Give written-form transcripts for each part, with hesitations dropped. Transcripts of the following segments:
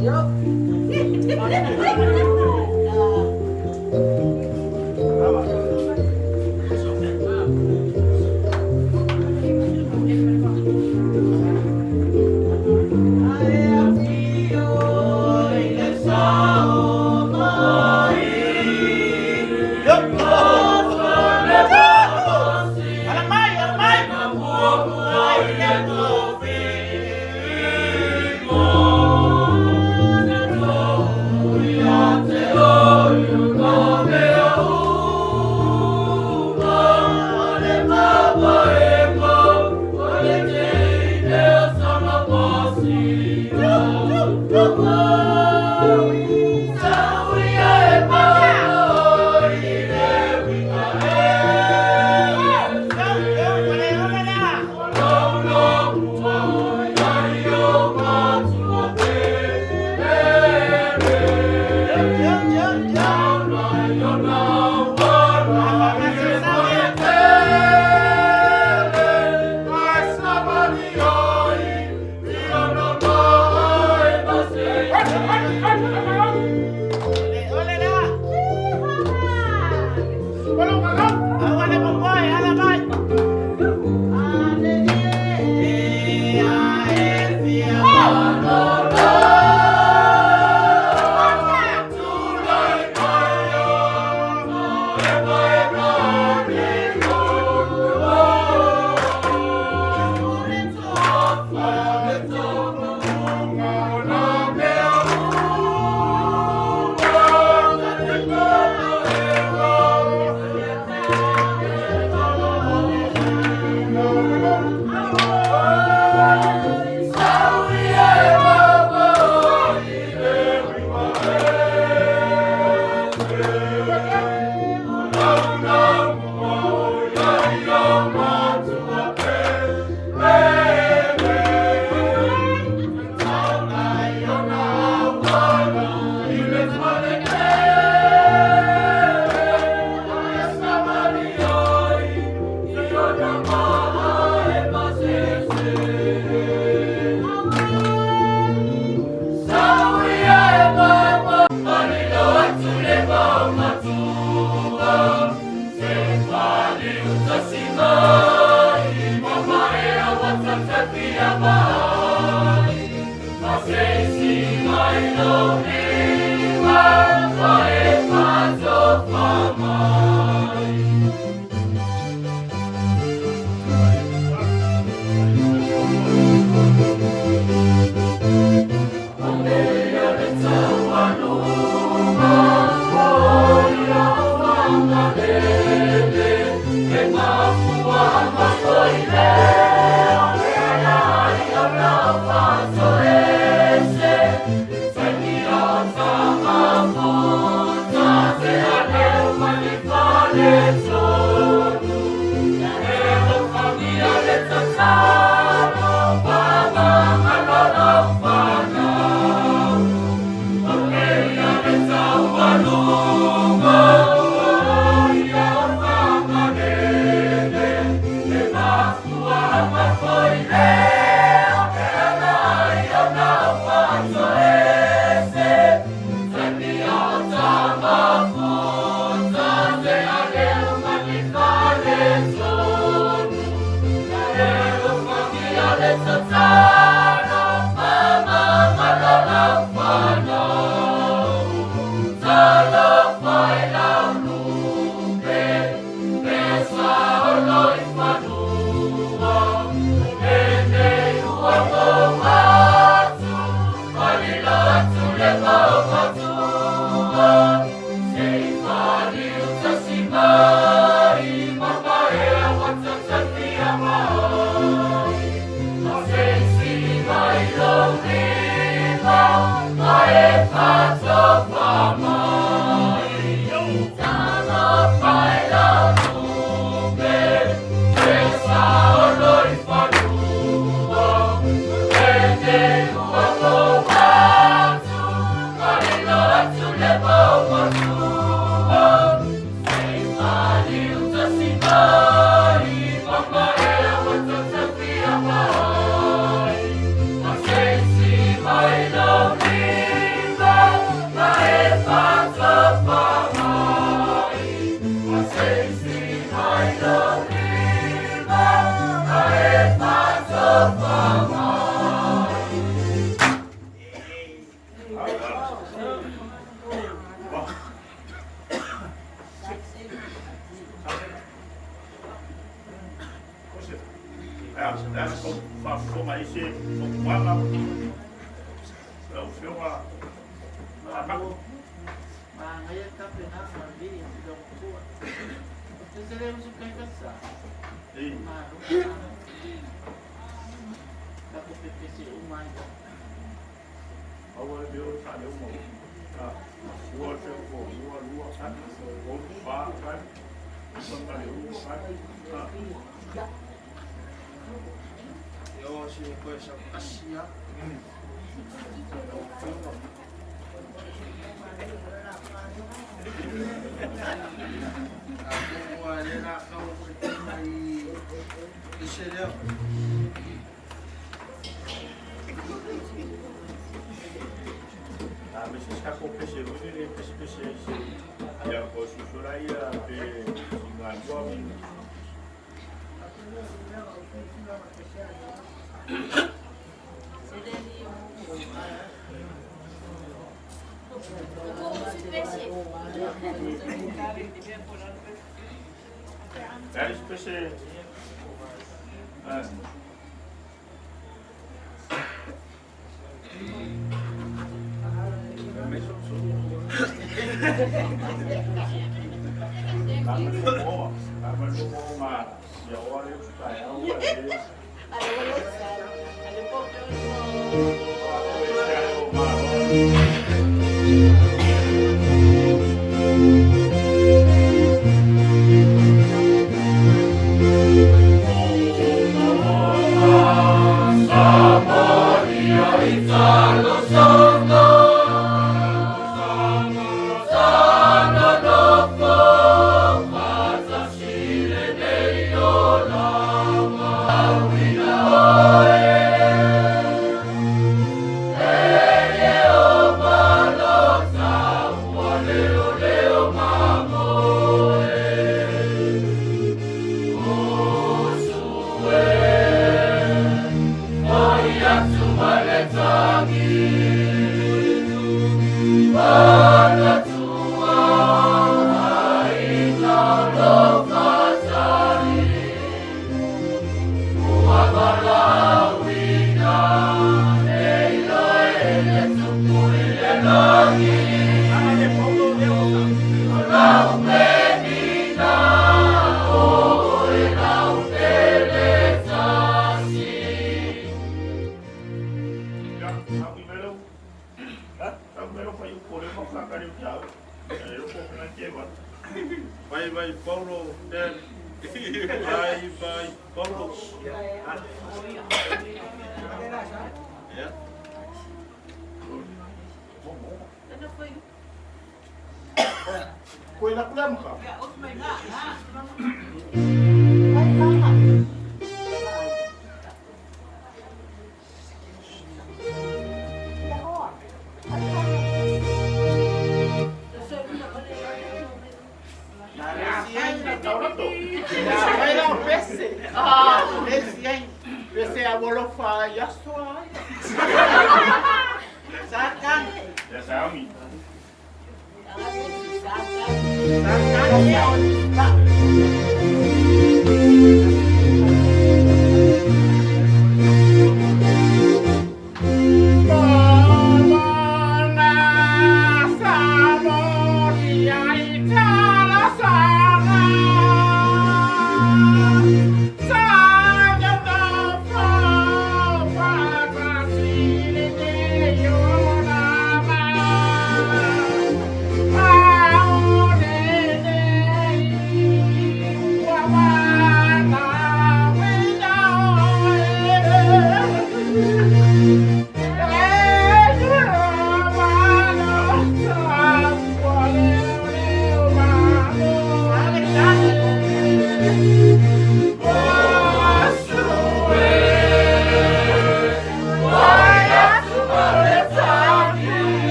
Hallelujah.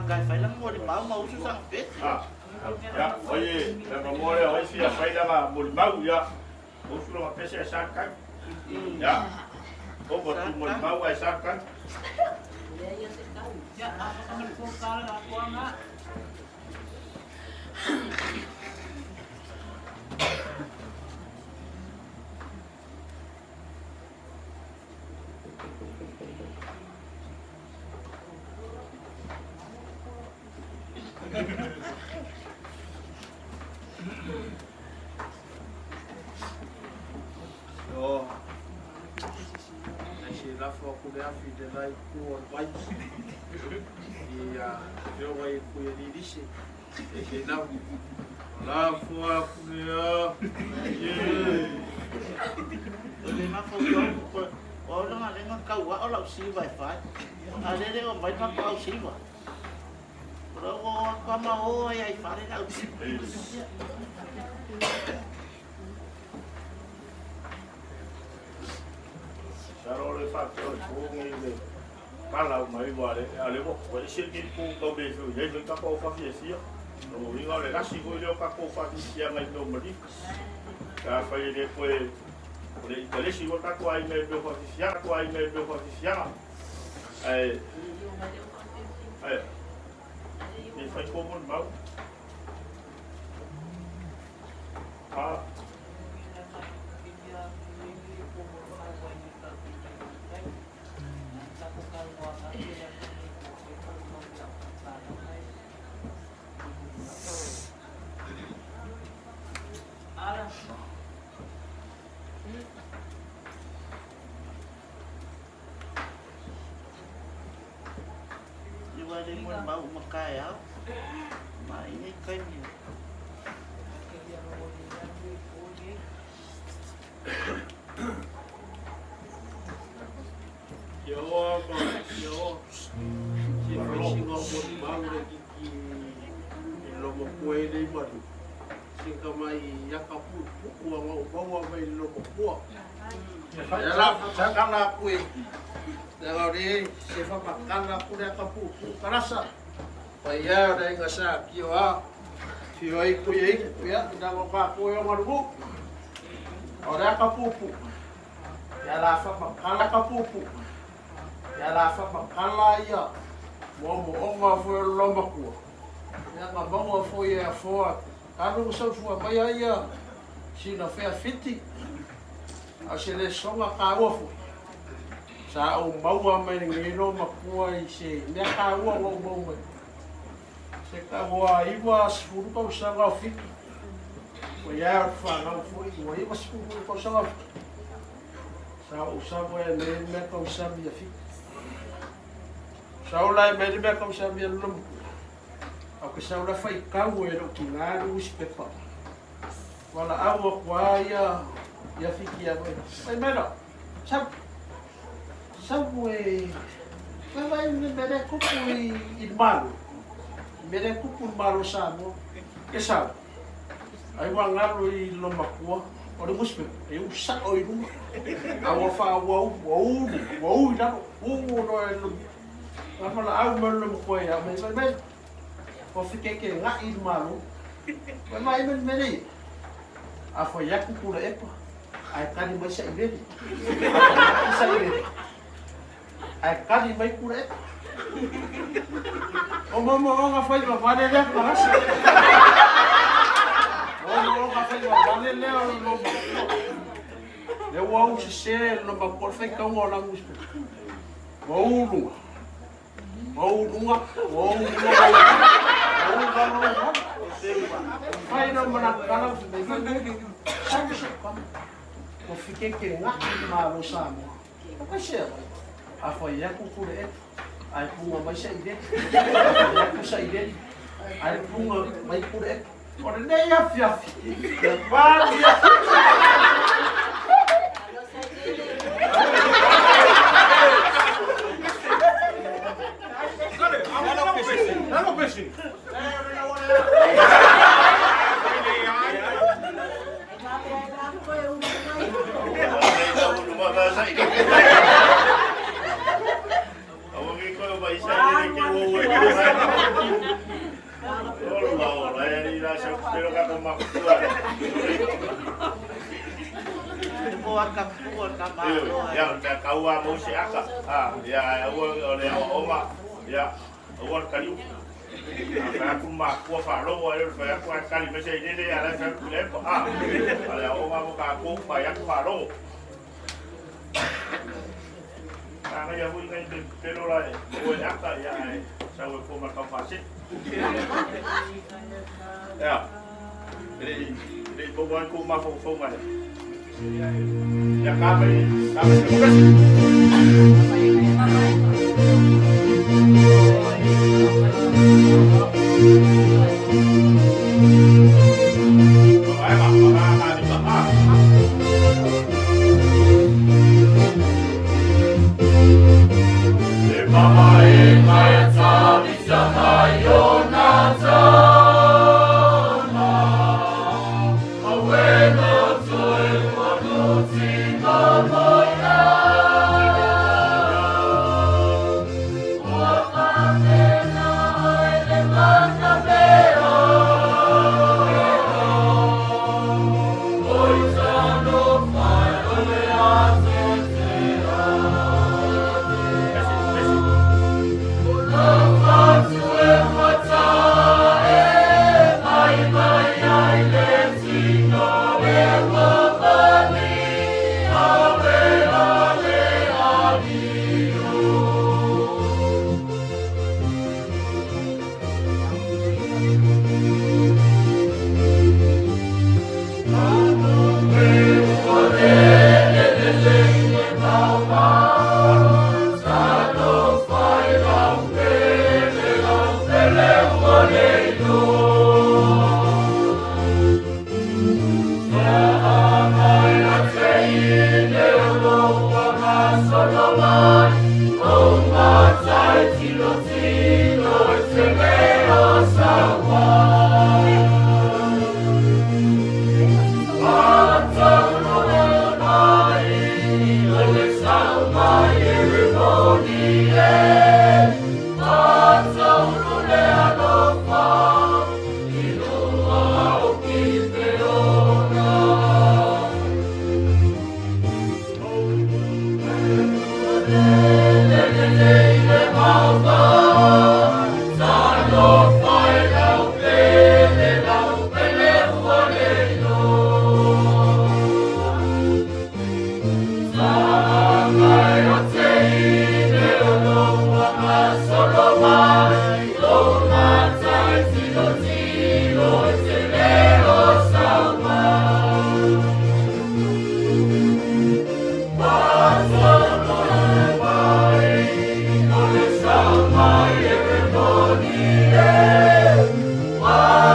Cái phải lắng mua để báo mẫu cho sang Tết. Ya, oye, la memoria hoy sí ya fue la mulmau ya. Vos lo que se saca. Ya. Vos por tu mulmau ai saca. Ya, apa kamu kokal aku anak. So, nasilafu akuleafi delai kuwa wais. Yo vai kuya dirisi. Nasilafu. Lafu akulea. Để mà không có nó là nó câu quá lão sĩ vài phải. Đây có mấy thằng lão sĩ mà. Đó có mau ai phải đấy lão sĩ. Sao le fatto il fuoco parla mai vuole allevo vuole scegliere un po' come io non capo fa sia no io le lasci voglio capo fa sia mai non mi ca fai depois le lasci volta qua in mezzo fa sia qua in mezzo fa sia e fai come un mau Dia mau bau makai ya. Mai ini kan Yo, si fai singo mo maure ki lomo kuele madu. Singa mai yakapu kuwa mau mai lomo kuwa. Ya la sakala kui. Dari siapa makan aku dia kapu kerasa. Paya ada yang ngasa kiwa. Kiwa iku ya tidak mau aku yang malu. Orang kapu. Ya la fa makan kapu. Ya la fa makan ya. Mau onga fo lomba ku. Ya ma bongo fo ya fo. Kanu so fo paya ya. Sina fe fiti. Asile songa ka wo. Sa o maua mai ngino makua I se me ka ua o mo se ka ua iwa sfuru ko sanga fit o ya fa na foi o iwa sfuru ko sanga sa o sa mo me ko sa mi fit sa o la me ko sa mi lum a ko sa o la fai ka o e ro ki na ru spepa wala awa kwa ya fiki ya ai mera sa Sabe, vai me ver como irmão, mere kupu malo sa mo ke sa ai wa ngalo I lo makua o le muspe e usa o I lu awa fa wa da o no e lu na fala au mo lo ko ya me o fike ke nga I malo mai me a foi ya kupu le epa ai kani mai sa ide sa ide ai kani mai kura epa o mama nga fai ma vale le para sa o nga fai ma vale le o le wau se no ba por fai ka ngo la muspe wau lunga fai no mana kala o fiquei que nga malo sa mo o ka se a foi ya kukure e ai punga mai sa ide ya ku sa ide ai punga mai kure o ne ya fiafi ya va Não peixe. Ya kaua mo si aka ya ole oma ya awal kaliu aku mak ku fa lo wa fa ku kali me se ide ya la sa ku le ale oma mo ka ku fa ya ku fa lo ana ya hui ngai pero la o ya ta ya sa wo ko ma ka fa si ya ele bo wan ku ma fo fo ma ya ka Ole